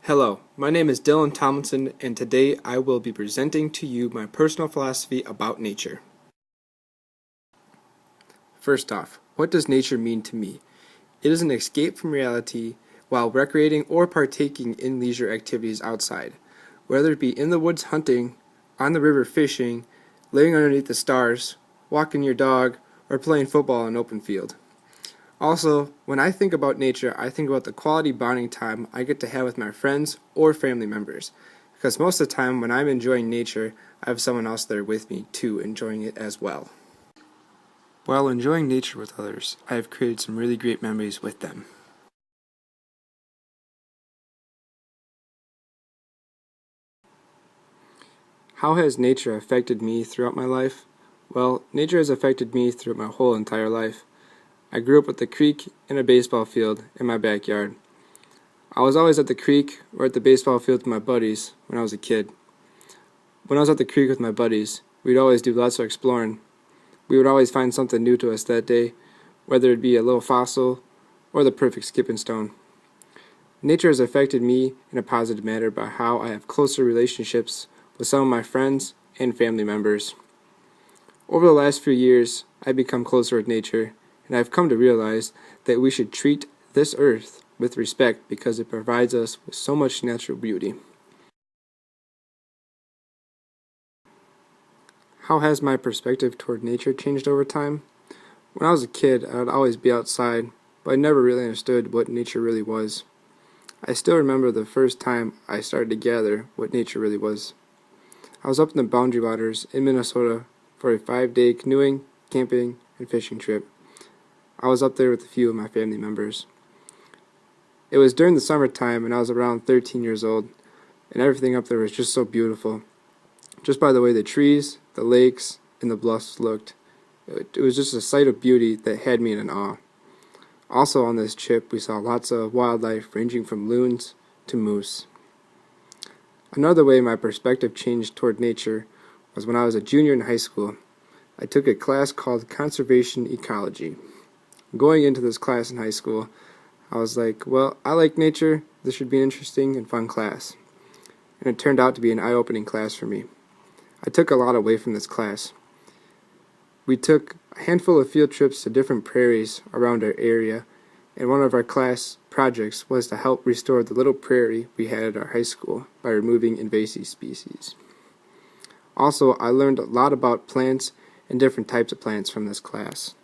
Hello, my name is Dylan Tomlinson, and today I will be presenting to you my personal philosophy about nature. First off, what does nature mean to me? It is an escape from reality while recreating or partaking in leisure activities outside, whether it be in the woods hunting, on the river fishing, laying underneath the stars, walking your dog, or playing football in an open field. Also, when I think about nature, I think about the quality bonding time I get to have with my friends or family members. Because most of the time when I'm enjoying nature, I have someone else there with me too, enjoying it as well. While enjoying nature with others, I have created some really great memories with them. How has nature affected me throughout my life? Well, nature has affected me throughout my whole entire life. I grew up with a creek and a baseball field in my backyard. I was always at the creek or at the baseball field with my buddies when I was a kid. When I was at the creek with my buddies, we'd always do lots of exploring. We would always find something new to us that day, whether it be a little fossil or the perfect skipping stone. Nature has affected me in a positive manner by how I have closer relationships with some of my friends and family members. Over the last few years, I've become closer with nature, and I've come to realize that we should treat this earth with respect because it provides us with so much natural beauty. How has my perspective toward nature changed over time? When I was a kid, I would always be outside, but I never really understood what nature really was. I still remember the first time I started to gather what nature really was. I was up in the Boundary Waters in Minnesota for a 5-day canoeing, camping, and fishing trip. I was up there with a few of my family members. It was during the summertime and I was around 13 years old, and everything up there was just so beautiful. Just by the way the trees, the lakes, and the bluffs looked, it was just a sight of beauty that had me in awe. Also on this trip, we saw lots of wildlife ranging from loons to moose. Another way my perspective changed toward nature was when I was a junior in high school. I took a class called Conservation Ecology. Going into this class in high school, I was like, well, I like nature, this should be an interesting and fun class. And it turned out to be an eye-opening class for me. I took a lot away from this class. We took a handful of field trips to different prairies around our area, and one of our class projects was to help restore the little prairie we had at our high school by removing invasive species. Also, I learned a lot about plants and different types of plants from this class.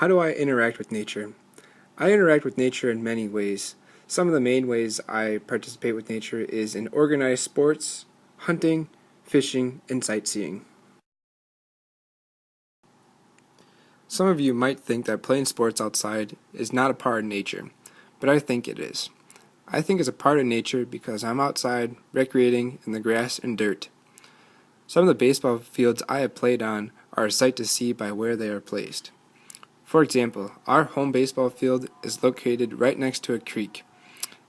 How do I interact with nature? I interact with nature in many ways. Some of the main ways I participate with nature is in organized sports, hunting, fishing, and sightseeing. Some of you might think that playing sports outside is not a part of nature, but I think it is. I think it's a part of nature because I'm outside recreating in the grass and dirt. Some of the baseball fields I have played on are a sight to see by where they are placed. For example, our home baseball field is located right next to a creek,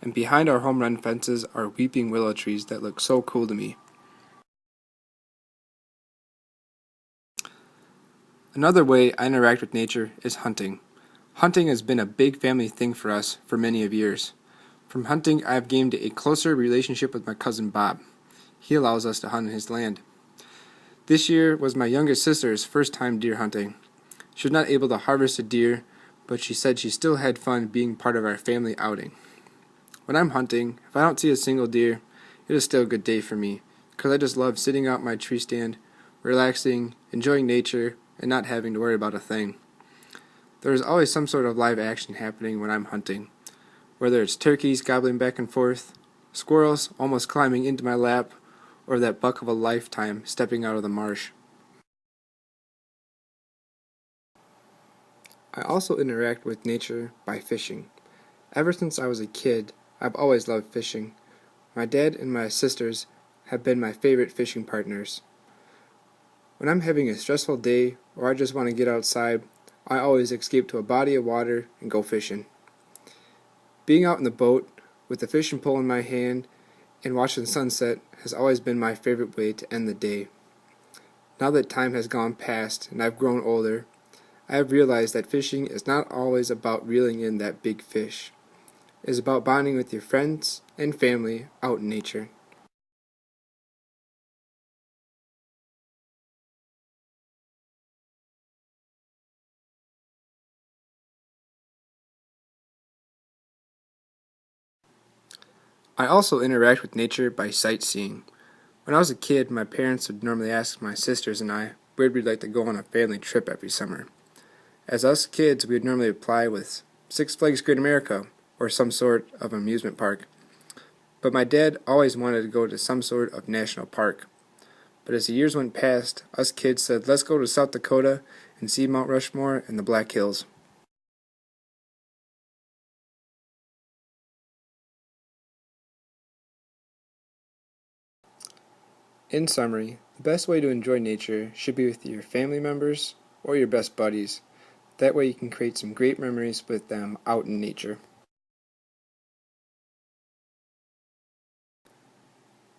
and behind our home run fences are weeping willow trees that look so cool to me. Another way I interact with nature is hunting. Hunting has been a big family thing for us for many of years. From hunting, I have gained a closer relationship with my cousin Bob. He allows us to hunt on his land. This year was my youngest sister's first time deer hunting. She was not able to harvest a deer, but she said she still had fun being part of our family outing. When I'm hunting, if I don't see a single deer, it is still a good day for me, because I just love sitting out my tree stand, relaxing, enjoying nature, and not having to worry about a thing. There is always some sort of live action happening when I'm hunting, whether it's turkeys gobbling back and forth, squirrels almost climbing into my lap, or that buck of a lifetime stepping out of the marsh. I also interact with nature by fishing. Ever since I was a kid, I've always loved fishing. My dad and my sisters have been my favorite fishing partners. When I'm having a stressful day or I just want to get outside, I always escape to a body of water and go fishing. Being out in the boat with the fishing pole in my hand and watching the sunset has always been my favorite way to end the day. Now that time has gone past and I've grown older, I have realized that fishing is not always about reeling in that big fish. It is about bonding with your friends and family out in nature. I also interact with nature by sightseeing. When I was a kid, my parents would normally ask my sisters and I where we'd like to go on a family trip every summer. As us kids, we would normally apply with Six Flags Great America or some sort of amusement park. But my dad always wanted to go to some sort of national park. But as the years went past, us kids said, let's go to South Dakota and see Mount Rushmore and the Black Hills. In summary, the best way to enjoy nature should be with your family members or your best buddies. That way you can create some great memories with them out in nature.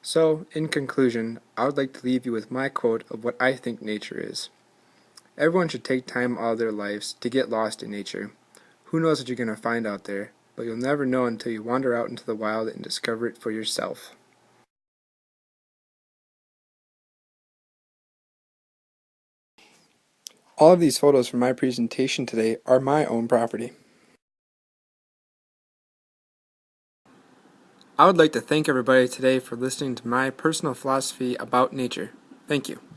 So, in conclusion, I would like to leave you with my quote of what I think nature is. Everyone should take time out of their lives to get lost in nature. Who knows what you're going to find out there, but you'll never know until you wander out into the wild and discover it for yourself. All of these photos from my presentation today are my own property. I would like to thank everybody today for listening to my personal philosophy about nature. Thank you.